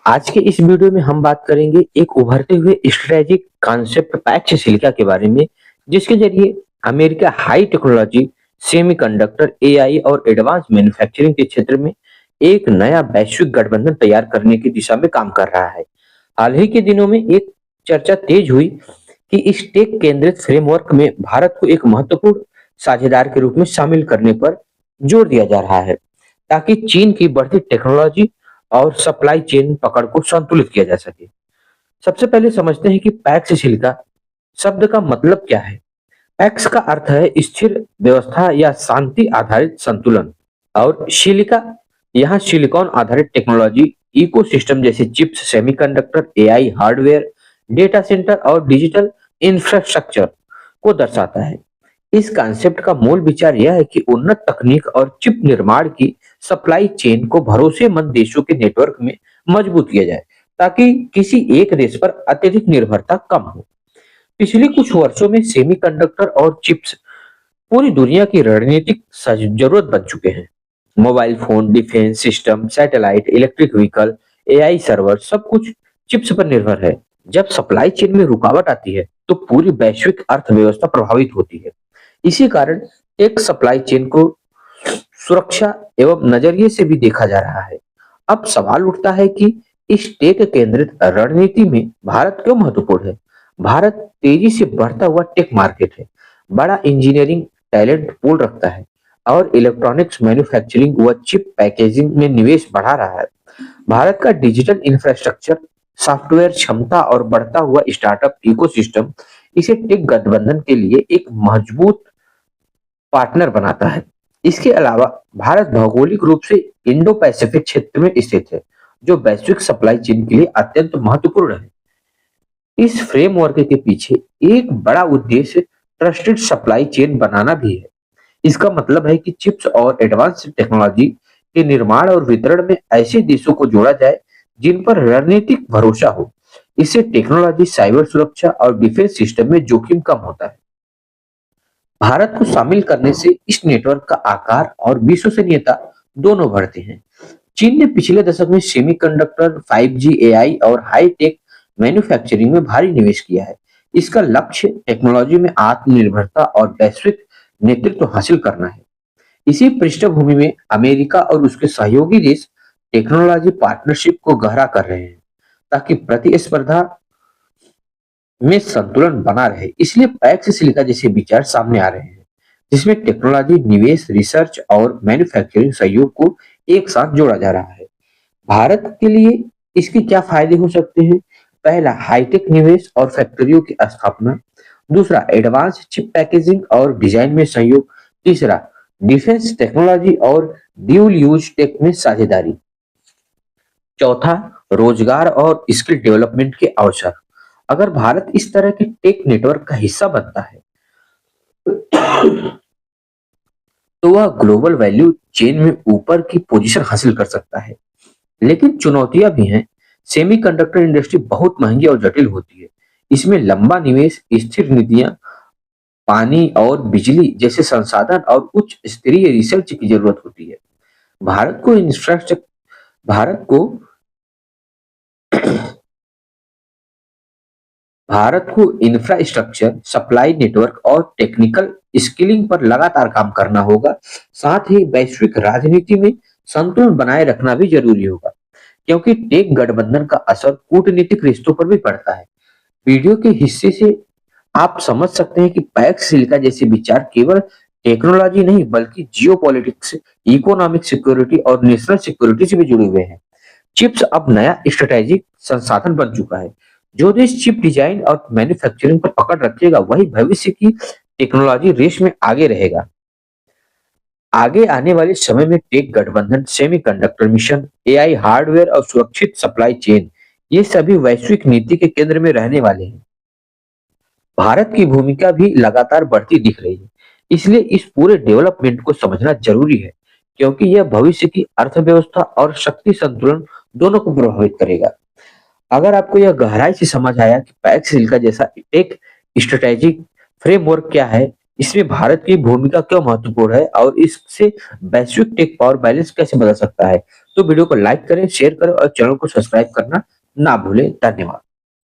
आज के इस वीडियो में हम बात करेंगे एक उभरते हुए स्ट्रेटेजिक कॉन्सेप्ट पैक्स सिलिका के बारे में, जिसके जरिए America high technology, semiconductor, AI और एडवांस मैन्युफैक्चरिंग के क्षेत्र में एक नया वैश्विक गठबंधन तैयार करने की दिशा में काम कर रहा है। हाल ही के दिनों में एक चर्चा तेज हुई कि इस टेक केंद्रित फ्रेमवर्क में भारत को एक महत्वपूर्ण साझेदार के रूप में शामिल करने पर जोर दिया जा रहा है, ताकि चीन की बढ़ती टेक्नोलॉजी और सप्लाई चेन पकड़ को संतुलित किया जा सके। सबसे पहले समझते हैं कि पैक्स सिलिका शब्द का मतलब क्या है। पैक्स का अर्थ है स्थिर व्यवस्था या शांति आधारित संतुलन, और सिलिका यहाँ सिलिकॉन आधारित टेक्नोलॉजी इकोसिस्टम जैसे chips, semiconductor, AI hardware, data centre और डिजिटल इंफ्रास्ट्रक्चर को दर्शाता है। इस कॉन्सेप्ट का मूल विचार यह है कि उन्नत तकनीक और चिप निर्माण की सप्लाई चेन को भरोसेमंद देशों के नेटवर्क में मजबूत किया जाए, ताकि किसी एक देश पर अत्यधिक निर्भरता कम हो। पिछले कुछ वर्षों में सेमीकंडक्टर और चिप्स पूरी दुनिया की रणनीतिक जरूरत बन चुके हैं। Mobile phone, defence system, satellite, electric vehicle, AI server, सब कुछ चिप्स पर निर्भर है। जब सप्लाई चेन में रुकावट आती है तो पूरी वैश्विक अर्थव्यवस्था प्रभावित होती है। इसी कारण एक सप्लाई चेन को सुरक्षा एवं नजरिए से भी देखा जा रहा है। अब सवाल उठता है कि इस टेक केंद्रित रणनीति में भारत क्यों महत्वपूर्ण है। भारत तेजी से बढ़ता हुआ टेक मार्केट है, बड़ा इंजीनियरिंग टैलेंट पूल रखता है और इलेक्ट्रॉनिक्स मैन्युफैक्चरिंग व चिप पैकेजिंग में निवेश बढ़ा रहा है। भारत का डिजिटल इंफ्रास्ट्रक्चर, सॉफ्टवेयर क्षमता और बढ़ता हुआ स्टार्टअप इकोसिस्टम इसे टेक गठबंधन के लिए एक मजबूत पार्टनर बनाता है। इसके अलावा भारत भौगोलिक रूप से इंडो पैसिफिक क्षेत्र में स्थित है, जो वैश्विक सप्लाई चेन के लिए अत्यंत महत्वपूर्ण है। इस फ्रेमवर्क के पीछे एक बड़ा उद्देश्य ट्रस्टेड सप्लाई चेन बनाना भी है। इसका मतलब है कि चिप्स और एडवांस टेक्नोलॉजी के निर्माण और वितरण में ऐसे देशों को जोड़ा जाए जिन पर रणनीतिक भरोसा हो। इससे टेक्नोलॉजी, साइबर सुरक्षा और डिफेंस सिस्टम में जोखिम कम होता है। भारत को शामिल करने से इस नेटवर्क का आकार और विश्वसनीयता दोनों बढ़ते हैं। चीन ने पिछले दशक में सेमीकंडक्टर, 5G, एआई और हाई टेक मैन्युफैक्चरिंग में भारी निवेश किया है। इसका लक्ष्य टेक्नोलॉजी में आत्मनिर्भरता और वैश्विक नेतृत्व हासिल करना है। इसी पृष्ठभूमि में अमेरिका और उसके सहयोगी देश टेक्नोलॉजी पार्टनरशिप को गहरा कर रहे हैं, ताकि प्रतिस्पर्धा में संतुलन बना रहे। इसलिए पैक्स सिलिका जैसे विचार सामने आ रहे हैं, जिसमें टेक्नोलॉजी, निवेश, रिसर्च और मैन्युफैक्चरिंग सहयोग को एक साथ जोड़ा जा रहा है। भारत के लिए इसके क्या फायदे हो सकते हैं? पहला, हाईटेक निवेश और फैक्ट्रियों की स्थापना। दूसरा, एडवांस चिप पैकेजिंग और डिजाइन में सहयोग। तीसरा, डिफेंस टेक्नोलॉजी और ड्यूल यूज टेक में साझेदारी। चौथा, रोजगार और स्किल डेवलपमेंट के अवसर। अगर भारत इस तरह के टेक नेटवर्क का हिस्सा बनता है तो वह ग्लोबल वैल्यू चेन में ऊपर की पोजीशन हासिल कर सकता है। लेकिन चुनौतियां भी हैं। सेमीकंडक्टर इंडस्ट्री बहुत महंगी और जटिल होती है। इसमें लंबा निवेश, स्थिर नीतियां, पानी और बिजली जैसे संसाधन और उच्च स्तरीय रिसर्च की जरूरत होती है। भारत को इंफ्रास्ट्रक्चर भारत को भारत को इंफ्रास्ट्रक्चर, सप्लाई नेटवर्क और टेक्निकल स्किलिंग पर लगातार काम करना होगा। साथ ही वैश्विक राजनीति में संतुलन बनाए रखना भी जरूरी होगा, क्योंकि टेक गठबंधन का असर कूटनीतिक रिश्तों पर भी पड़ता है। वीडियो के हिस्से से आप समझ सकते हैं कि पैक्स सिलिका जैसे विचार केवल टेक्नोलॉजी नहीं, बल्कि जियोपॉलिटिक्स, इकोनॉमिक सिक्योरिटी और नेशनल सिक्योरिटी से भी जुड़े हुए हैं। चिप्स अब नया स्ट्रेटेजिक संसाधन बन चुका है। जो देश चिप डिजाइन और मैन्युफैक्चरिंग पर पकड़ रखेगा, वही भविष्य की टेक्नोलॉजी रेस में आगे रहेगा। आगे आने वाले समय में टेक गठबंधन, सेमीकंडक्टर मिशन, एआई हार्डवेयर और सुरक्षित सप्लाई चेन, ये सभी वैश्विक नीति के केंद्र में रहने वाले हैं। भारत की भूमिका भी लगातार बढ़ती दिख रही है। इसलिए इस पूरे डेवलपमेंट को समझना जरूरी है, क्योंकि यह भविष्य की अर्थव्यवस्था और शक्ति संतुलन दोनों को प्रभावित करेगा। अगर आपको यह गहराई से समझ आया कि पैक्स सिलिका जैसा एक स्ट्रेटेजिक फ्रेमवर्क क्या है, इसमें भारत की भूमिका क्यों महत्वपूर्ण है और इससे वैश्विक टेक पावर बैलेंस कैसे बदल सकता है, तो वीडियो को लाइक करें, शेयर करें और चैनल को सब्सक्राइब करना ना भूलें। धन्यवाद।